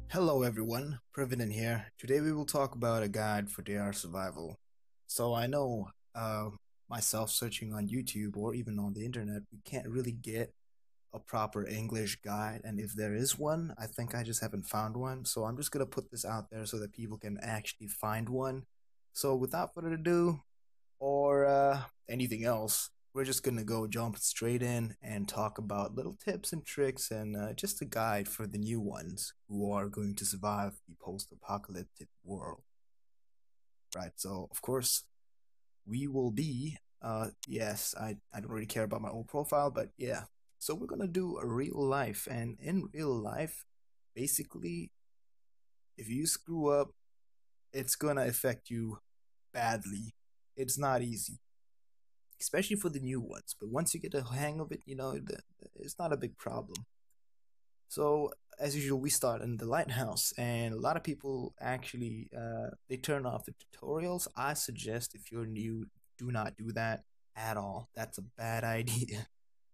Hello everyone, President here. Today we will talk about a guide for DR survival. So I know myself searching on YouTube or even on the internet, we can't really get a proper English guide, and if there is one, I think I just haven't found one. So I'm just gonna put this out there so that people can actually find one. So without further ado, or anything else, we're just gonna go jump straight in and talk about little tips and tricks and just a guide for the new ones who are going to survive the post-apocalyptic world. Right. So of course we will be. Yes, I don't really care about my own profile, but yeah. So we're gonna do a real life, and in real life, basically, if you screw up, it's gonna affect you badly. It's not easy, especially for the new ones. But once you get the hang of it, it's not a big problem. So as usual, we start in the lighthouse, and a lot of people actually they turn off the tutorials. I suggest if you're new, do not do that at all. That's a bad idea.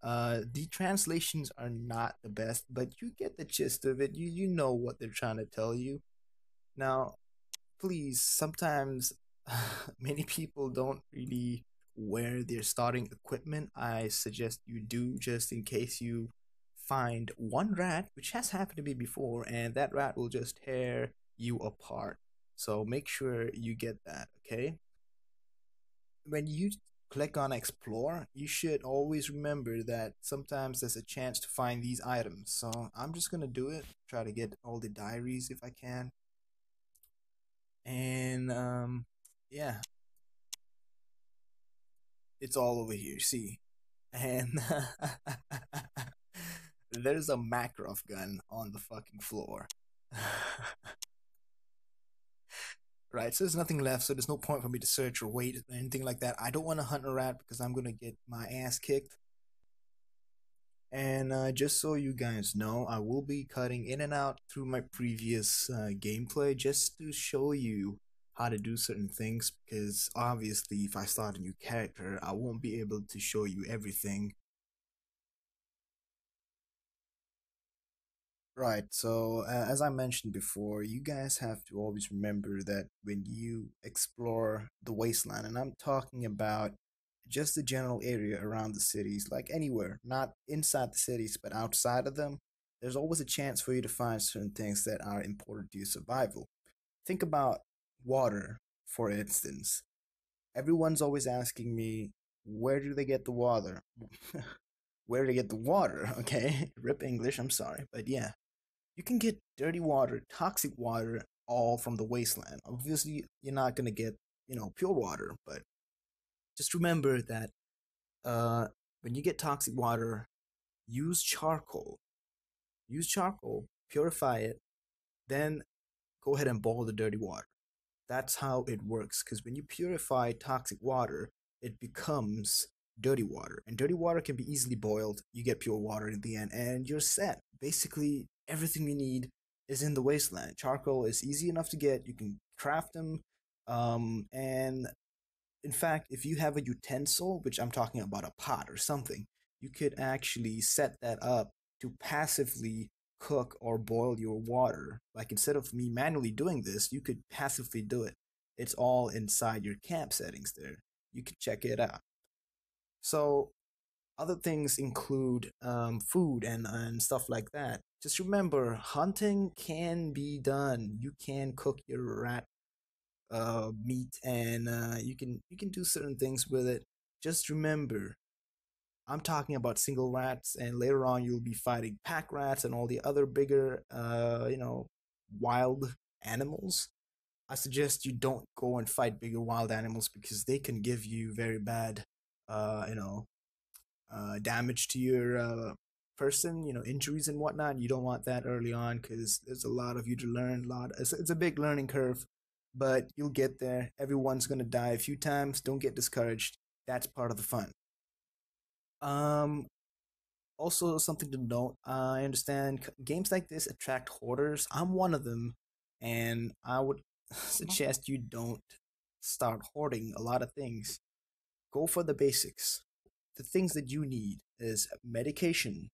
The translations are not the best, but you get the gist of it. You know what they're trying to tell you. Now, please, sometimes many people don't really wear their starting equipment. I suggest you do, just in case you find one rat, which has happened to me before, and that rat will just tear you apart. So make sure you get that, okay? When you click on explore, you should always remember that sometimes there's a chance to find these items. So I'm just gonna do it, try to get all the diaries if I can. And yeah, it's all over here, see. And there's a Makarov gun on the fucking floor. Right, so there's nothing left, so there's no point for me to search or wait or anything like that. I don't want to hunt a rat because I'm gonna get my ass kicked. And just so you guys know, I will be cutting in and out through my previous gameplay just to show you how to do certain things, because obviously if I start a new character, I won't be able to show you everything. Right, so as I mentioned before, you guys have to always remember that when you explore the wasteland, and I'm talking about just the general area around the cities, like anywhere, not inside the cities, but outside of them, there's always a chance for you to find certain things that are important to your survival. Think about water, for instance. Everyone's always asking me, where do they get the water? Where do they get the water? Okay, rip English, I'm sorry, but yeah, you can get dirty water, toxic water, all from the wasteland. Obviously, you're not gonna get, pure water, but just remember that uh, when you get toxic water, use charcoal. Use charcoal, purify it, then go ahead and boil the dirty water. That's how it works. Because when you purify toxic water, it becomes dirty water, and dirty water can be easily boiled. You get pure water in the end, and you're set. Basically, everything you need is in the wasteland. Charcoal is easy enough to get. You can craft them, and in fact, if you have a utensil, which I'm talking about a pot or something, you could actually set that up to passively cook or boil your water. Like instead of me manually doing this, you could passively do it. It's all inside your camp settings there. You could check it out. So other things include food and stuff like that. Just remember, hunting can be done. You can cook your rat meat, and you can do certain things with it. Just remember, I'm talking about single rats, and later on you'll be fighting pack rats and all the other bigger wild animals. I suggest you don't go and fight bigger wild animals because they can give you very bad uh you know damage to your person, injuries and whatnot. You don't want that early on because there's a lot of you to learn. It's a big learning curve, but you'll get there. Everyone's gonna die a few times. Don't get discouraged. That's part of the fun. Um, Also something to note. I understand games like this attract hoarders. I'm one of them, and I would suggest you don't start hoarding a lot of things. Go for the basics. The things that you need is medication,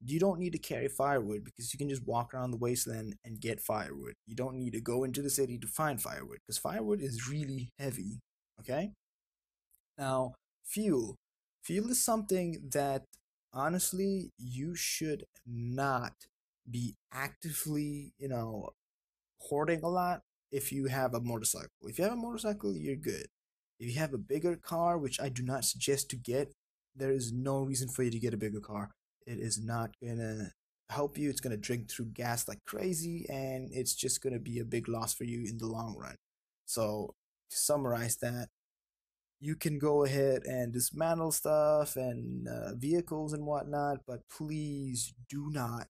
You don't need to carry firewood because you can just walk around the wasteland and get firewood. You don't need to go into the city to find firewood because firewood is really heavy. Okay? Now, fuel. Fuel is something that honestly you should not be actively, hoarding a lot if you have a motorcycle. If you have a motorcycle, you're good. If you have a bigger car, which I do not suggest to get, there is no reason for you to get a bigger car. It is not gonna help you. It's gonna drink through gas like crazy, and it's just gonna be a big loss for you in the long run. So, to summarize that, you can go ahead and dismantle stuff and vehicles and whatnot, but please do not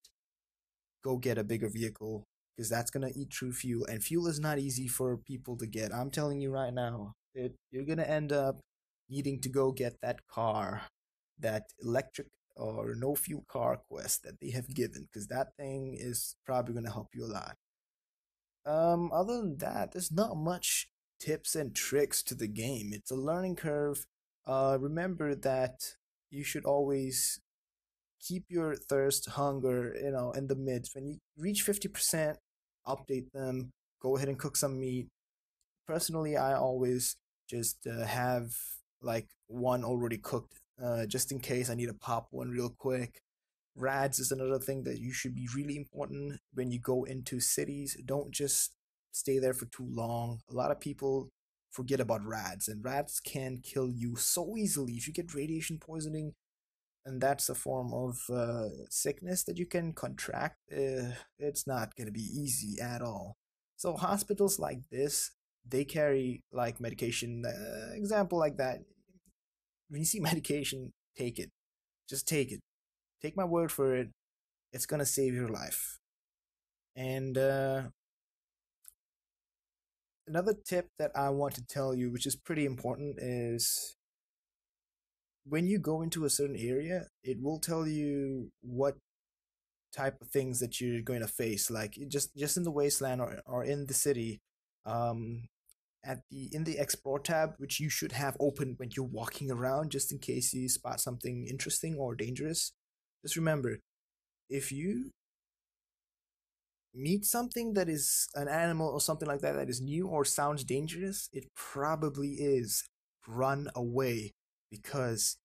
go get a bigger vehicle because that's gonna eat through fuel, and fuel is not easy for people to get. I'm telling you right now, you're gonna end up needing to go get that car, that electric or no fuel car quest that they have given, because that thing is probably gonna help you a lot. Other than that, there's not much tips and tricks to the game. It's a learning curve. Remember that you should always keep your thirst, hunger, in the mids. When you reach 50%, update them. Go ahead and cook some meat. Personally, I always just have like one already cooked, just in case I need to pop one real quick. Rads is another thing that you should be really important when you go into cities. Don't just stay there for too long. A lot of people forget about rads, and rads can kill you so easily. If you get radiation poisoning, and that's a form of sickness that you can contract, it's not going to be easy at all. So hospitals like this, they carry like medication, example like that. When you see medication, take it. Just take it. Take my word for it. It's going to save your life. And another tip that I want to tell you, which is pretty important, is when you go into a certain area, it will tell you what type of things that you're going to face, like just in the wasteland, or in the city. um at the in the explore tab, which you should have open when you're walking around, just in case you spot something interesting or dangerous. Just remember, if you meet something that is an animal or something like that that is new or sounds dangerous, it probably is. Run away, because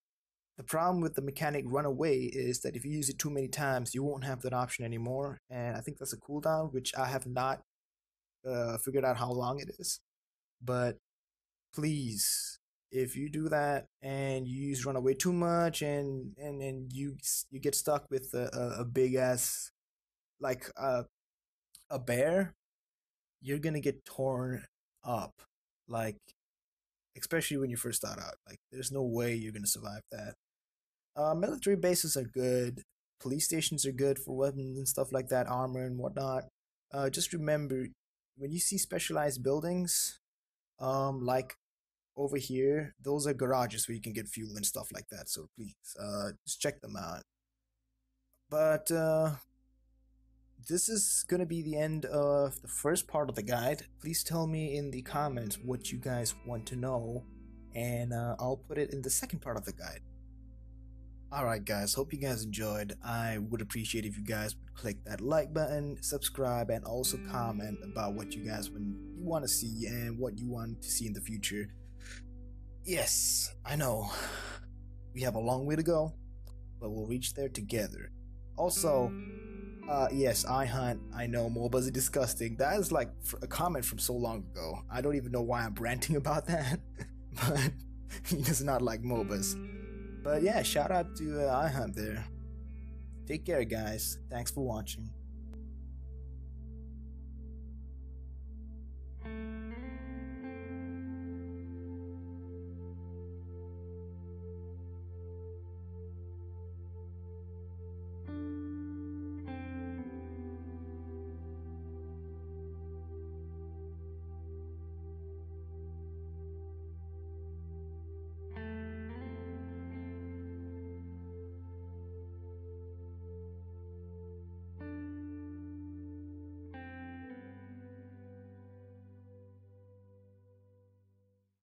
the problem with the mechanic run away is that if you use it too many times, you won't have that option anymore. And I think that's a cooldown, which I have not figured out how long it is. But please, if you do that and you use run away too much, and you get stuck with a big ass, like a bear, you're gonna get torn up. Like, especially when you first start out. Like, there's no way you're gonna survive that. Military bases are good. Police stations are good for weapons and stuff like that, armor and whatnot. Just remember, when you see specialized buildings, like over here, those are garages where you can get fuel and stuff like that. So please, just check them out. But this is gonna be the end of the first part of the guide. Please tell me in the comments what you guys want to know, and I'll put it in the second part of the guide. Alright guys, hope you guys enjoyed. I would appreciate if you guys would click that like button, subscribe, and also comment about what you guys want to see and what you want to see in the future. Yes, I know we have a long way to go, but we'll reach there together. Also, yes, I hunt. I know MOBAs are disgusting. That is like a comment from so long ago. I don't even know why I'm ranting about that, but he does not like MOBAs. But yeah, shout out to iHunt there. Take care, guys. Thanks for watching.